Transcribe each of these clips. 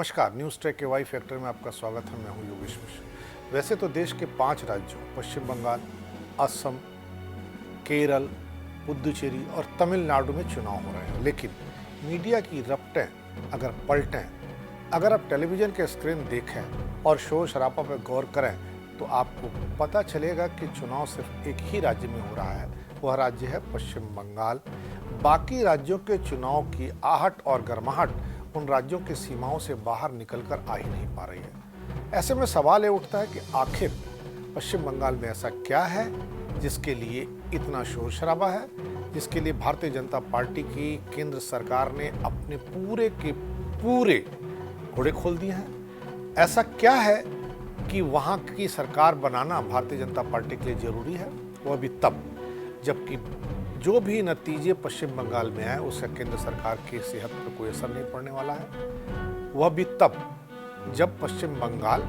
नमस्कार, news track के Y factor में आपका स्वागत है। मैं हूं योगेश मिश्र। वैसे तो देश के 5 राज्यों पश्चिम बंगाल, असम, केरल, पुडुचेरी और तमिलनाडु में चुनाव हो रहे हैं, लेकिन मीडिया की रपटें अगर पलटें, अगर आप टेलीविज़न के स्क्रीन देखें और शोर शराबा पर गौर करें तो आपको पता चलेगा कि चुनाव सिर्फ एक ही राज्य में हो रहा है। वह राज्य है पश्चिम बंगाल। बाकी राज्यों के चुनाव की आहट और गर्माहट उन राज्यों की सीमाओं से बाहर निकलकर आ ही नहीं पा रही है। ऐसे में सवाल ये उठता है कि आखिर पश्चिम बंगाल में ऐसा क्या है जिसके लिए इतना शोर शराबा है, जिसके लिए भारतीय जनता पार्टी की केंद्र सरकार ने अपने पूरे के पूरे घोड़े खोल दिए हैं। ऐसा क्या है कि वहाँ की सरकार बनाना भारतीय जनता पार्टी के लिए जरूरी है, वह भी तब जबकि जो भी नतीजे पश्चिम बंगाल में आए उसका केंद्र सरकार की सेहत पर कोई असर नहीं पड़ने वाला है। वह भी तब जब पश्चिम बंगाल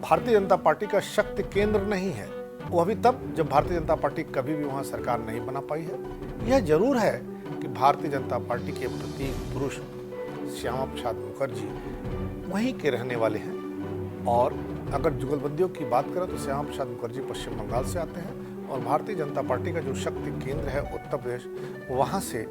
भारतीय जनता पार्टी का शक्ति केंद्र नहीं है। वह भी तब जब भारतीय जनता पार्टी कभी भी वहां सरकार नहीं बना पाई है। यह जरूर है कि भारतीय जनता पार्टी के प्रतीक पुरुष श्यामा प्रसाद मुखर्जी वहीं के रहने वाले हैं, और अगर जुगलबंदियों की बात करें तो श्यामा प्रसाद मुखर्जी पश्चिम बंगाल से आते हैं और भारतीय जनता पार्टी का जो शक्ति केंद्र है उत्तर प्रदेश, वहां से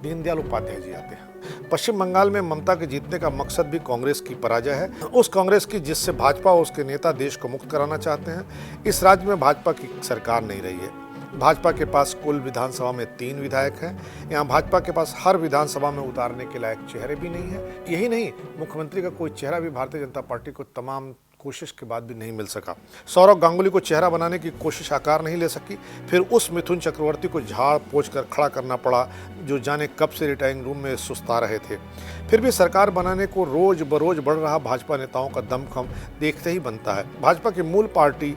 दीनदयाल उपाध्याय जी आते हैं। पश्चिम बंगाल में ममता के जीतने का मकसद भी कांग्रेस की पराजय है, उस कांग्रेस की जिससे भाजपा और उसके नेता देश को मुक्त कराना चाहते हैं। इस राज्य में भाजपा की सरकार नहीं रही है। भाजपा के पास कुल विधानसभा में 3 विधायक हैं। यहाँ भाजपा के पास हर विधानसभा में उतारने के लायक चेहरे भी नहीं है। यही नहीं, मुख्यमंत्री का कोई चेहरा भी भारतीय जनता पार्टी को तमाम कोशिश के बाद भी नहीं मिल सका। सौरव गांगुली को चेहरा बनाने की कोशिश आकार नहीं ले सकी। फिर उस मिथुन चक्रवर्ती को झाड़ पोंछ कर खड़ा करना पड़ा, जो जाने कब से रिटायरिंग रूम में सुस्ता रहे थे। फिर भी सरकार बनाने को रोज बरोज बढ़ रहा भाजपा नेताओं का दमखम देखते ही बनता है। भाजपा की मूल पार्टी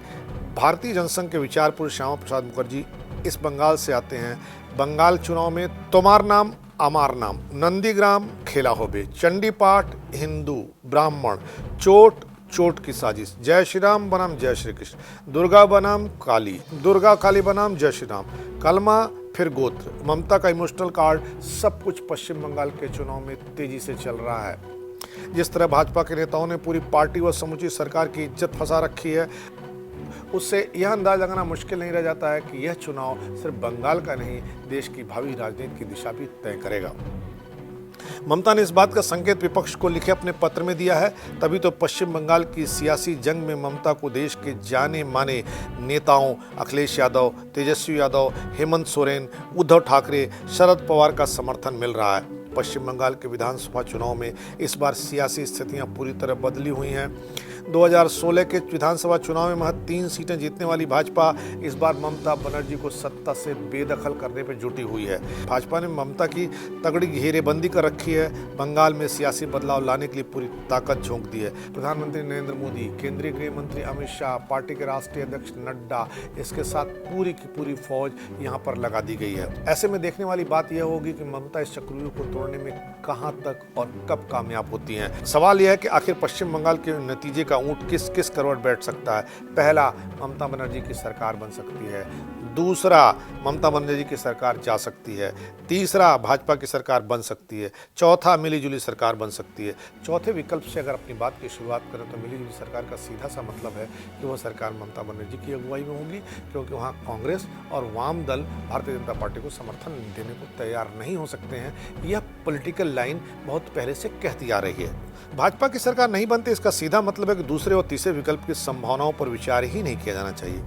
भारतीय जनसंघ के विचार पुरुष श्यामा प्रसाद मुखर्जी इस बंगाल से आते हैं। बंगाल चुनाव में तोमार नाम अमार नाम, नंदीग्राम खेला होबे, चंडीपाठ हिंदू ब्राह्मण, चोट चोट की साजिश, जय श्री राम बनाम जय श्री कृष्ण, दुर्गा बनाम काली, दुर्गा काली बनाम जय श्री राम, कलमा फिर गोत्र, ममता का इमोशनल कार्ड, सब कुछ पश्चिम बंगाल के चुनाव में तेजी से चल रहा है। जिस तरह भाजपा के नेताओं ने पूरी पार्टी व समूची सरकार की इज्जत फंसा रखी है, उससे यह अंदाज लगाना मुश्किल नहीं रह जाता है कि यह चुनाव सिर्फ बंगाल का नहीं, देश की भावी राजनीति की दिशा भी तय करेगा। ममता ने इस बात का संकेत विपक्ष को लिखे अपने पत्र में दिया है, तभी तो पश्चिम बंगाल की सियासी जंग में ममता को देश के जाने माने नेताओं अखिलेश यादव, तेजस्वी यादव, हेमंत सोरेन, उद्धव ठाकरे, शरद पवार का समर्थन मिल रहा है। पश्चिम बंगाल के विधानसभा चुनाव में इस बार सियासी स्थितियां पूरी तरह बदली हुई हैं। 2016 के विधानसभा चुनाव में महज 3 सीटें जीतने वाली भाजपा इस बार ममता बनर्जी को सत्ता से बेदखल करने पर जुटी हुई है। भाजपा ने ममता की तगड़ी घेरेबंदी कर रखी है। बंगाल में सियासी बदलाव लाने के लिए पूरी ताकत झोंक दी है। प्रधानमंत्री नरेंद्र मोदी, केंद्रीय गृह मंत्री अमित शाह, पार्टी के राष्ट्रीय अध्यक्ष नड्डा, इसके साथ पूरी की पूरी फौज यहाँ पर लगा दी गई है। ऐसे में देखने वाली बात यह होगी कि ममता इस चक्रव्यूह को तोड़ने में कहां तक और कब कामयाब होती हैं। सवाल यह है कि आखिर पश्चिम बंगाल के नतीजे का ऊंट किस किस करवट बैठ सकता है। पहला, ममता बनर्जी की सरकार बन सकती है। दूसरा, ममता बनर्जी की सरकार जा सकती है। तीसरा, भाजपा की सरकार बन सकती है। चौथा, मिलीजुली सरकार बन सकती है। चौथे विकल्प से अगर अपनी बात की शुरुआत करें तो मिलीजुली सरकार का सीधा सा मतलब है कि वह सरकार ममता बनर्जी की अगुवाई में होगी, क्योंकि वहाँ कांग्रेस और वाम दल भारतीय जनता पार्टी को समर्थन देने को तैयार नहीं हो सकते हैं। यह पॉलिटिकल लाइन बहुत पहले से कहती आ रही है। भाजपा की सरकार नहीं बनती, इसका सीधा मतलब है कि दूसरे और तीसरे विकल्प की संभावनाओं पर विचार ही नहीं किया जाना चाहिए।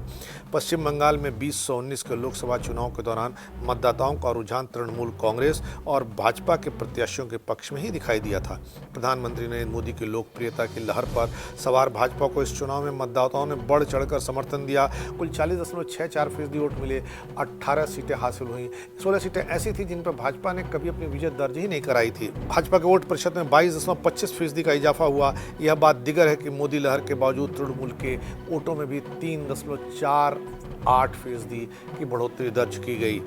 पश्चिम बंगाल में 2019 के लोकसभा चुनाव के दौरान मतदाताओं का रुझान तृणमूल कांग्रेस और भाजपा के प्रत्याशियों के पक्ष में ही दिखाई दिया था। प्रधानमंत्री नरेंद्र मोदी की लोकप्रियता की लहर पर सवार भाजपा को इस चुनाव में मतदाताओं ने बढ़ चढ़कर समर्थन दिया। कुल 40.64% वोट मिले, 18 सीटें हासिल हुई। 16 सीटें ऐसी थी जिन पर भाजपा ने कभी अपनी विजय दर्ज ही नहीं कराई थी। भाजपा के वोट प्रतिशत में 22.25% का इजाफा हुआ। यह बात दिगर है कि मोदी लहर के बावजूद तृणमूल के वोटों में भी 3.4 8% की बढ़ोतरी दर्ज की गई।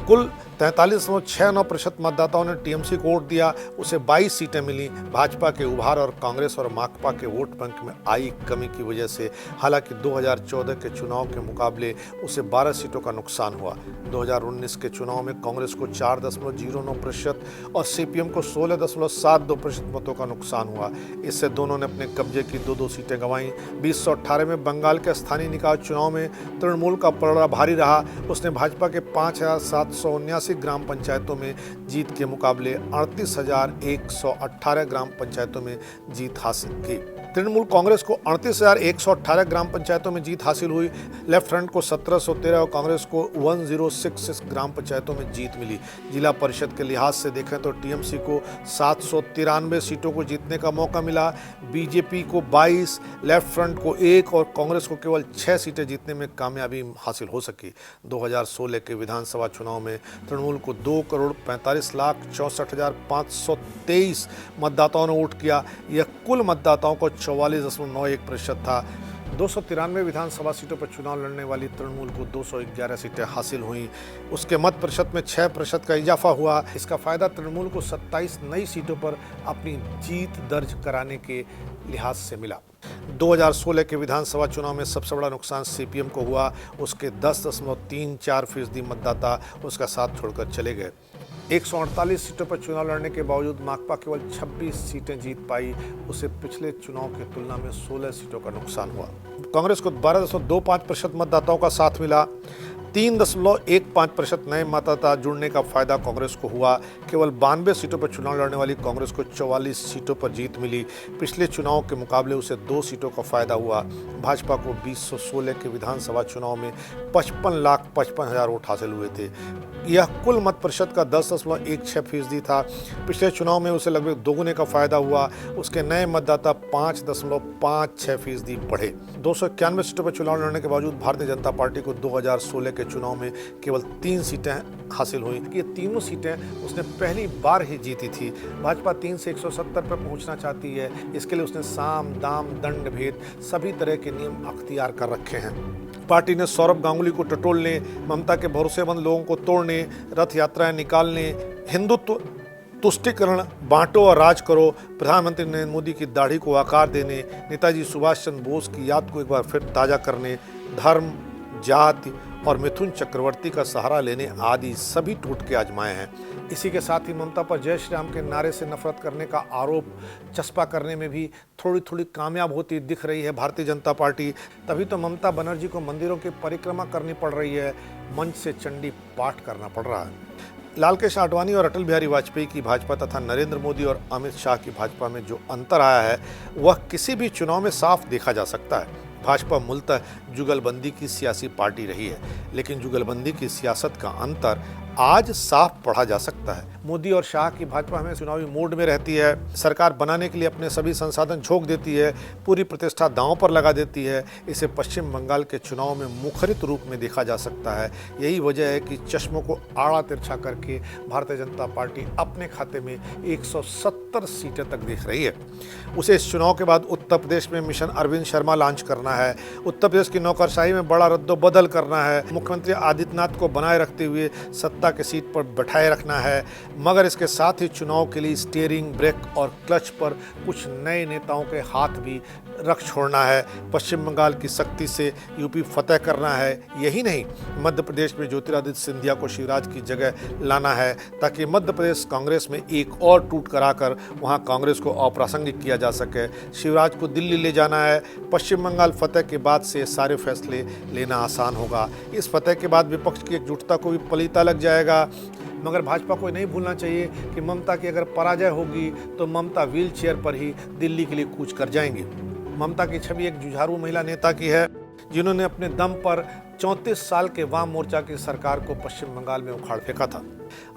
कुल 43.69% मतदाताओं ने टीएमसी को वोट दिया, उसे 22 सीटें मिली। भाजपा के उभार और कांग्रेस और माकपा के वोट बैंक में आई कमी की वजह से हालांकि 2014 के चुनाव के मुकाबले उसे 12 सीटों का नुकसान हुआ। 2019 के चुनाव में कांग्रेस को 4.09% और सीपीएम को 16.72% मतों का नुकसान हुआ। इससे दोनों ने अपने कब्जे की 2 सीटें गंवाईं। 2018 में बंगाल के स्थानीय निकाय चुनाव में तृणमूल का पलड़ा भारी रहा। उसने भाजपा के 5,779 ग्राम पंचायतों में जीत के मुकाबले 38,118 ग्राम पंचायतों में जीत हासिल की। तृणमूल कांग्रेस को 38,118 ग्राम पंचायतों में जीत हासिल हुई। लेफ्ट फ्रंट को 1713 और कांग्रेस को 1066 ग्राम पंचायतों में जीत मिली। जिला परिषद के लिहाज से देखें तो टीएमसी को 793 सीटों को जीतने का मौका मिला, बीजेपी को 22, लेफ्ट फ्रंट को 1 और कांग्रेस को केवल 6 सीटें जीतने में कामयाबी हासिल हो सकी। 2016 के विधानसभा चुनाव में तृणमूल को 2,45,64,523 मतदाताओं ने वोट किया। यह कुल मतदाताओं को 44.91% था। 293 विधानसभा सीटों पर चुनाव लड़ने वाली तृणमूल को 211 सीटें हासिल हुईं। उसके मत प्रतिशत में 6% का इजाफा हुआ। इसका फायदा तृणमूल को 27 नई सीटों पर अपनी जीत दर्ज कराने के लिहाज से मिला। 2016 के विधानसभा चुनाव में सबसे बड़ा नुकसान सीपीएम को हुआ। उसके 10.34% मतदाता उसका साथ छोड़कर चले गए। 148 सीटों पर चुनाव लड़ने के बावजूद माकपा केवल 26 सीटें जीत पाई। उसे पिछले चुनाव की तुलना में 16 सीटों का नुकसान हुआ। कांग्रेस को 12.25% मतदाताओं का साथ मिला। 3.15% नए मतदाता जुड़ने का फायदा कांग्रेस को हुआ। केवल 92 सीटों पर चुनाव लड़ने वाली कांग्रेस को 44 सीटों पर जीत मिली। पिछले चुनाव के मुकाबले उसे 2 सीटों का फायदा हुआ। भाजपा को 2016 के विधानसभा चुनाव में 55,55,000 वोट हासिल हुए थे। यह कुल मत प्रतिशत का 10.16% था। पिछले चुनाव में उसे लगभग दोगुने का फायदा हुआ। उसके नए मतदाता 5.56% बढ़े। 291 सीटों पर चुनाव लड़ने के बावजूद भारतीय जनता पार्टी को 2016 के चुनाव में केवल 3 सीटें हासिल हुई। ये तीनों सीटें उसने पहली बार ही जीती थी। भाजपा 3 से 170 पर पहुंचना चाहती है। इसके लिए उसने साम, दाम, दंड भेद सभी तरह के नियम अख्तियार कर रखे हैं। पार्टी ने सौरभ गांगुली को टटोलने, ममता के भरोसेमंद लोगों को तोड़ने, रथ यात्राएं निकालने, हिंदुत्व तुष्टिकरण, बांटो और राज करो, प्रधानमंत्री नरेंद्र मोदी की दाढ़ी को आकार देने, नेताजी सुभाष चंद्र बोस की याद को एक बार फिर ताज़ा करने, धर्म, जाति और मिथुन चक्रवर्ती का सहारा लेने आदि सभी टोटके आजमाए हैं। इसी के साथ ही ममता पर जय श्री राम के नारे से नफरत करने का आरोप चस्पा करने में भी थोड़ी थोड़ी कामयाब होती दिख रही है भारतीय जनता पार्टी। तभी तो ममता बनर्जी को मंदिरों की परिक्रमा करनी पड़ रही है, मंच से चंडी पाठ करना पड़ रहा है। लाल कृष्ण आडवाणी और अटल बिहारी वाजपेयी की भाजपा तथा नरेंद्र मोदी और अमित शाह की भाजपा में जो अंतर आया है वह किसी भी चुनाव में साफ देखा जा सकता है। भाजपा मूलतः जुगलबंदी की सियासी पार्टी रही है, लेकिन जुगलबंदी की सियासत का अंतर आज साफ पढ़ा जा सकता है। मोदी और शाह की भाजपा हमें चुनावी मोड में रहती है, सरकार बनाने के लिए अपने सभी संसाधन झोंक देती है, पूरी प्रतिष्ठा दांव पर लगा देती है। इसे पश्चिम बंगाल के चुनाव में मुखरित रूप में देखा जा सकता है। यही वजह है कि चश्मों को आड़ा तिरछा करके भारतीय जनता पार्टी अपने खाते में 170 सीटें तक देख रही है। उसे इस चुनाव के बाद उत्तर प्रदेश में मिशन अरविंद शर्मा लॉन्च करना है, उत्तर प्रदेश की नौकरशाही में बड़ा रद्दोबदल करना है, मुख्यमंत्री आदित्यनाथ को बनाए रखते हुए सत्ता के सीट पर बैठाए रखना है, मगर इसके साथ ही चुनाव के लिए स्टीयरिंग, ब्रेक और क्लच पर कुछ नए नेताओं के हाथ भी रख छोड़ना है। पश्चिम बंगाल की सख्ती से यूपी फतेह करना है। यही नहीं, मध्य प्रदेश में ज्योतिरादित्य सिंधिया को शिवराज की जगह लाना है ताकि मध्य प्रदेश कांग्रेस में एक और टूट कराकर वहां कांग्रेस को अप्रासंगिक किया जा सके। शिवराज को दिल्ली ले जाना है। पश्चिम बंगाल फतेह के बाद से सारे फैसले लेना आसान होगा। इस फतेह के बाद विपक्ष की एकजुटता को भी पलीता लग जाएगा। मगर भाजपा को नहीं भूलना चाहिए कि ममता की अगर पराजय होगी तो ममता व्हील चेयर पर ही दिल्ली के लिए कूच कर जाएंगी। ममता की छवि एक जुझारू महिला नेता की है जिन्होंने अपने दम पर 34 साल के वाम मोर्चा की सरकार को पश्चिम बंगाल में उखाड़ फेंका था।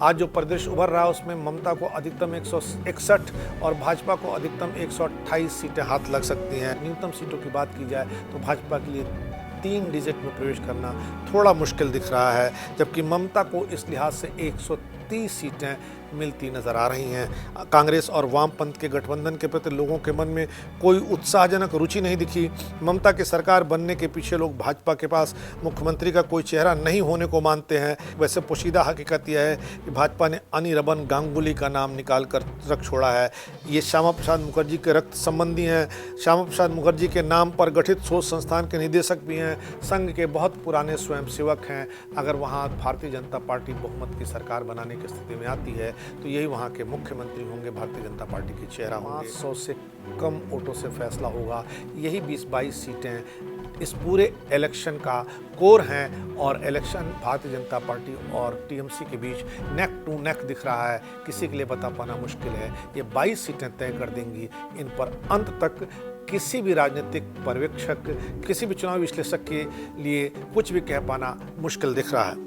आज जो परिदृश्य उभर रहा है उसमें ममता को अधिकतम 161 और भाजपा को अधिकतम 128 सीटें हाथ लग सकती हैं। न्यूनतम सीटों की बात की जाए तो भाजपा के लिए 3 डिजिट में प्रवेश करना थोड़ा मुश्किल दिख रहा है, जबकि ममता को इस लिहाज से 30 सीटें मिलती नजर आ रही हैं। कांग्रेस और वामपंथ के गठबंधन के प्रति लोगों के मन में कोई उत्साहजनक रुचि नहीं दिखी। ममता की सरकार बनने के पीछे लोग भाजपा के पास मुख्यमंत्री का कोई चेहरा नहीं होने को मानते हैं। वैसे पोशीदा हकीकत यह है कि भाजपा ने अनिरबन गांगुली का नाम निकाल कर रख छोड़ा है। ये श्यामा प्रसाद मुखर्जी के रक्त संबंधी हैं। श्यामा प्रसाद मुखर्जी के नाम पर गठित शोध संस्थान के निदेशक भी हैं। संघ के बहुत पुराने स्वयंसेवक हैं। अगर वहाँ भारतीय जनता पार्टी बहुमत की सरकार बनाने की स्थिति में आती है तो यही वहाँ के मुख्यमंत्री होंगे, भारतीय जनता पार्टी के चेहरा होंगे। 500 से कम वोटों से फैसला होगा। यही 20-22 सीटें इस पूरे इलेक्शन का कोर हैं और इलेक्शन भारतीय जनता पार्टी और टीएमसी के बीच नेक टू नेक दिख रहा है। किसी के लिए बता पाना मुश्किल है। ये 22 सीटें तय कर देंगी। इन पर अंत तक किसी भी राजनीतिक पर्यवेक्षक, किसी भी चुनावी विश्लेषक के लिए कुछ भी कह पाना मुश्किल दिख रहा है।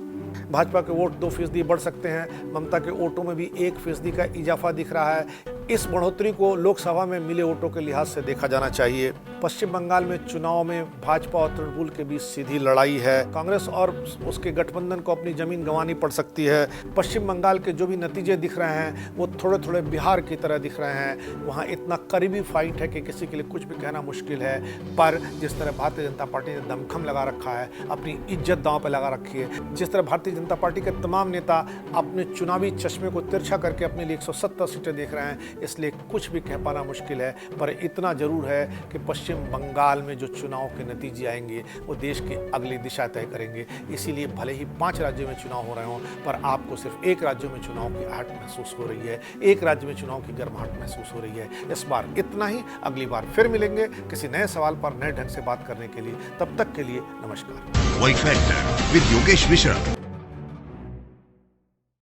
भाजपा के वोट 2% बढ़ सकते हैं। ममता के वोटों में भी 1% का इजाफा दिख रहा है। इस बढ़ोतरी को लोकसभा में मिले वोटों के लिहाज से देखा जाना चाहिए। पश्चिम बंगाल में चुनाव में भाजपा और तृणमूल के बीच सीधी लड़ाई है। कांग्रेस और उसके गठबंधन को अपनी जमीन गंवानी पड़ सकती है। पश्चिम बंगाल के जो भी नतीजे दिख रहे हैं वो थोड़े थोड़े बिहार की तरह दिख रहे हैं। वहाँ इतना करीबी फाइट है कि किसी के लिए कुछ भी कहना मुश्किल है। पर जिस तरह भारतीय जनता पार्टी ने दमखम लगा रखा है, अपनी इज्जत दांव पर लगा रखी है, जिस तरह भारतीय जनता पार्टी के तमाम नेता अपने चुनावी चश्मे को तिरछा करके अपने लिए 170 सीटें देख रहे हैं, इसलिए कुछ भी कह पाना मुश्किल है। पर इतना जरूर है कि पश्चिम बंगाल में जो चुनाव के नतीजे आएंगे वो देश की अगली दिशा तय करेंगे। इसीलिए भले ही 5 राज्यों में चुनाव हो रहे हों, पर आपको सिर्फ एक राज्य में चुनाव की आहट महसूस हो रही है, एक राज्य में चुनाव की गर्माहट महसूस हो रही है। इस बार इतना ही। अगली बार फिर मिलेंगे किसी नए सवाल पर नए ढंग से बात करने के लिए। तब तक के लिए नमस्कार। Y factor with Yogesh Mishra.